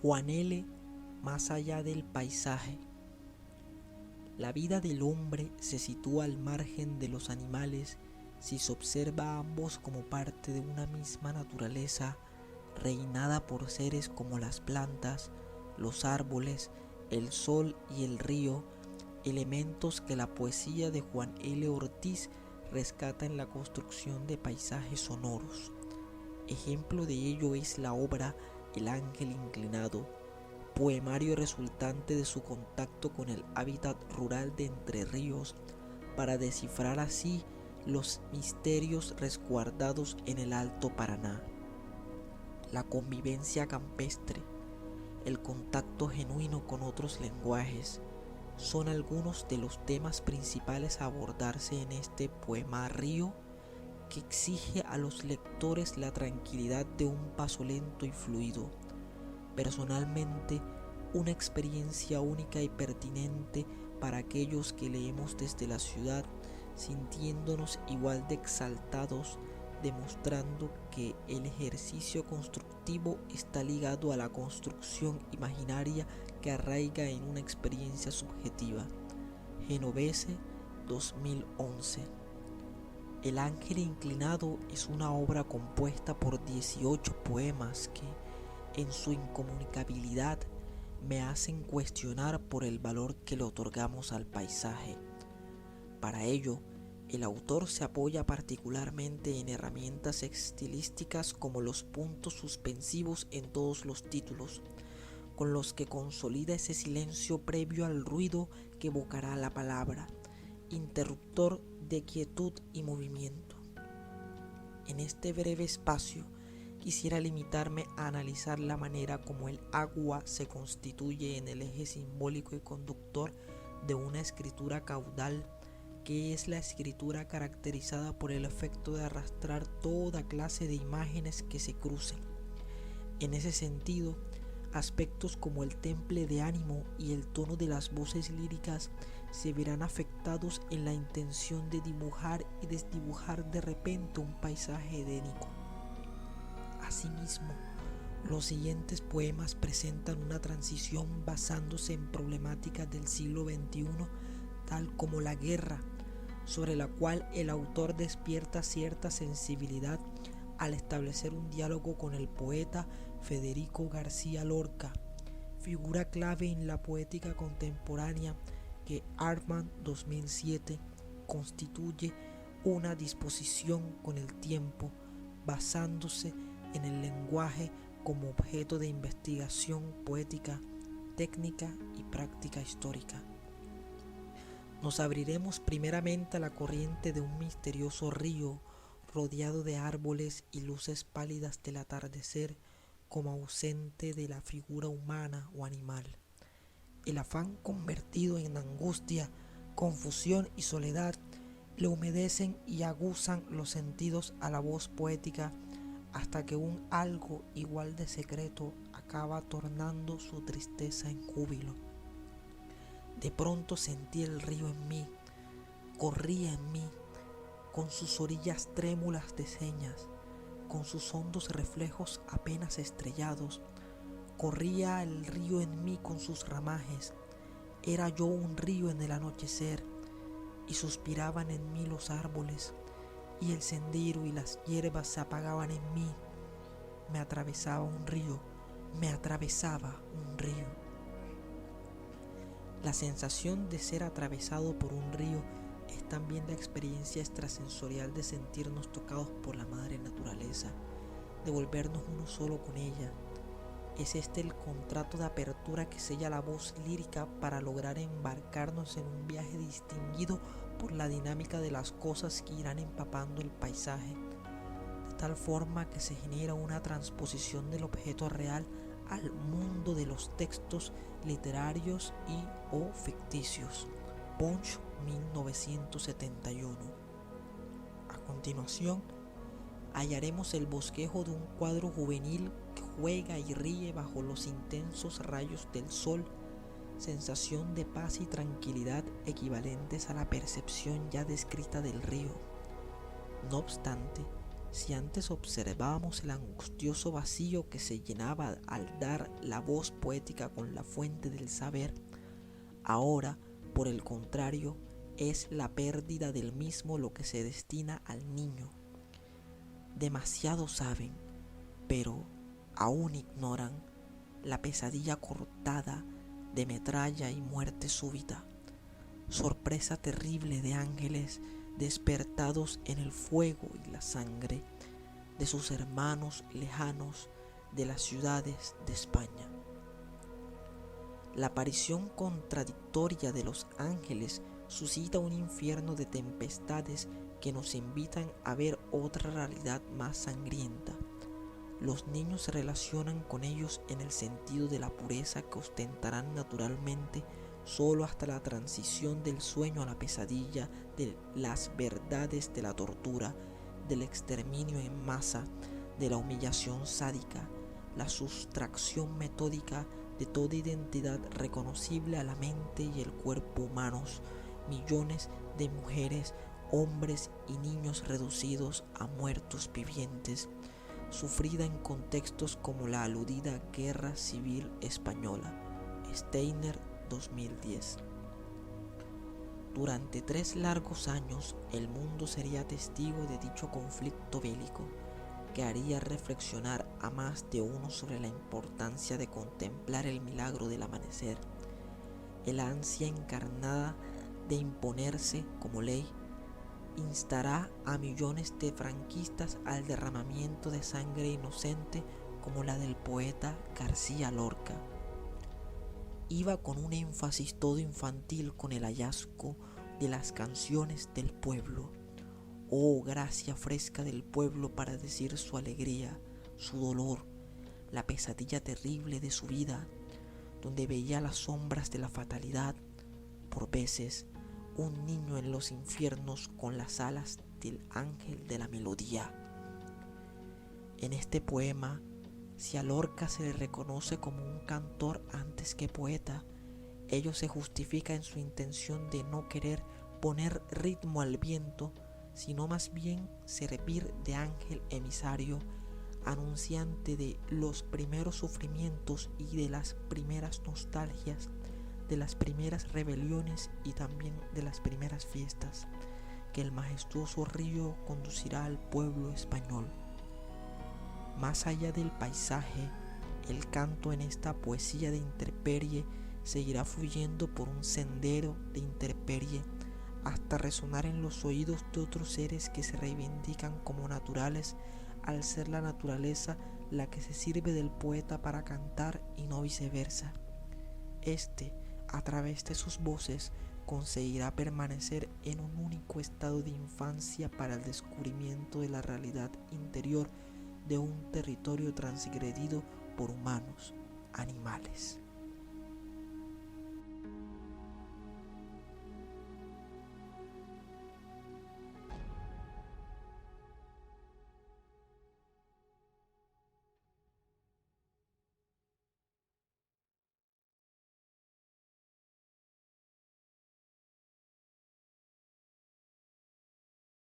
Juan L. Más allá del paisaje. La vida del hombre se sitúa al margen de los animales si se observa a ambos como parte de una misma naturaleza reinada por seres como las plantas, los árboles, el sol y el río, elementos que la poesía de Juan L. Ortiz rescata en la construcción de paisajes sonoros. Ejemplo de ello es la obra El ángel inclinado, poemario resultante de su contacto con el hábitat rural de Entre Ríos para descifrar así los misterios resguardados en el Alto Paraná. La convivencia campestre, el contacto genuino con otros lenguajes, son algunos de los temas principales a abordarse en este poemario que exige a los lectores la tranquilidad de un paso lento y fluido. Personalmente, una experiencia única y pertinente para aquellos que leemos desde la ciudad, sintiéndonos igual de exaltados, demostrando que el ejercicio constructivo está ligado a la construcción imaginaria que arraiga en una experiencia subjetiva. Genovese, 2011. El ángel inclinado es una obra compuesta por 18 poemas que, en su incomunicabilidad, me hacen cuestionar por el valor que le otorgamos al paisaje. Para ello, el autor se apoya particularmente en herramientas estilísticas como los puntos suspensivos en todos los títulos, con los que consolida ese silencio previo al ruido que evocará la palabra, interruptor de quietud y movimiento. En este breve espacio quisiera limitarme a analizar la manera como el agua se constituye en el eje simbólico y conductor de una escritura caudal, que es la escritura caracterizada por el efecto de arrastrar toda clase de imágenes que se crucen. En ese sentido, aspectos como el temple de ánimo y el tono de las voces líricas se verán afectados en la intención de dibujar y desdibujar de repente un paisaje edénico. Asimismo, los siguientes poemas presentan una transición basándose en problemáticas del siglo XXI, tal como la guerra, sobre la cual el autor despierta cierta sensibilidad al establecer un diálogo con el poeta Federico García Lorca, figura clave en la poética contemporánea que Artman 2007 constituye una disposición con el tiempo, basándose en el lenguaje como objeto de investigación poética, técnica y práctica histórica. Nos abriremos primeramente a la corriente de un misterioso río rodeado de árboles y luces pálidas del atardecer, como ausente de la figura humana o animal. El afán convertido en angustia, confusión y soledad le humedecen y aguzan los sentidos a la voz poética, hasta que un algo igual de secreto acaba tornando su tristeza en júbilo. De pronto sentí el río en mí, corría en mí, con sus orillas trémulas de señas, con sus hondos reflejos apenas estrellados. Corría el río en mí con sus ramajes, era yo un río en el anochecer, y suspiraban en mí los árboles, y el sendero y las hierbas se apagaban en mí. Me atravesaba un río, me atravesaba un río. La sensación de ser atravesado por un río es también la experiencia extrasensorial de sentirnos tocados por la madre naturaleza, de volvernos uno solo con ella. Es este el contrato de apertura que sella la voz lírica para lograr embarcarnos en un viaje distinguido por la dinámica de las cosas que irán empapando el paisaje, de tal forma que se genera una transposición del objeto real al mundo de los textos literarios y o ficticios. Punch, 1971. A continuación, hallaremos el bosquejo de un cuadro juvenil que juega y ríe bajo los intensos rayos del sol, sensación de paz y tranquilidad equivalentes a la percepción ya descrita del río. No obstante, Si antes observábamos el angustioso vacío que se llenaba al dar la voz poética con la fuente del saber, ahora, por el contrario, es la pérdida del mismo lo que se destina al niño. Demasiado saben, pero aún ignoran la pesadilla cortada de metralla y muerte súbita, sorpresa terrible de ángeles despertados en el fuego y la sangre de sus hermanos lejanos de las ciudades de España. La aparición contradictoria de los ángeles suscita un infierno de tempestades que nos invitan a ver otra realidad más sangrienta. Los niños se relacionan con ellos en el sentido de la pureza que ostentarán naturalmente solo hasta la transición del sueño a la pesadilla, de las verdades de la tortura, del exterminio en masa, de la humillación sádica, la sustracción metódica de toda identidad reconocible a la mente y el cuerpo humanos, millones de mujeres, hombres y niños reducidos a muertos vivientes, sufrida en contextos como la aludida Guerra Civil Española. Steiner, 2010. Durante 3 largos años el mundo sería testigo de dicho conflicto bélico, que haría reflexionar a más de uno sobre la importancia de contemplar el milagro del amanecer, el ansia encarnada de imponerse como ley, instará a millones de franquistas al derramamiento de sangre inocente como la del poeta García Lorca. Iba con un énfasis todo infantil con el hallazgo de las canciones del pueblo. Oh, gracia fresca del pueblo para decir su alegría, su dolor, la pesadilla terrible de su vida, donde veía las sombras de la fatalidad, por veces un niño en los infiernos con las alas del ángel de la melodía. En este poema, si a Lorca se le reconoce como un cantor antes que poeta, ello se justifica en su intención de no querer poner ritmo al viento, sino más bien servir de ángel emisario, anunciante de los primeros sufrimientos y de las primeras nostalgias, de las primeras rebeliones y también de las primeras fiestas, que el majestuoso río conducirá al pueblo español. Más allá del paisaje, el canto en esta poesía de intemperie seguirá fluyendo por un sendero de intemperie hasta resonar en los oídos de otros seres que se reivindican como naturales, al ser la naturaleza la que se sirve del poeta para cantar y no viceversa. Este, a través de sus voces, conseguirá permanecer en un único estado de infancia para el descubrimiento de la realidad interior de un territorio transgredido por humanos, animales.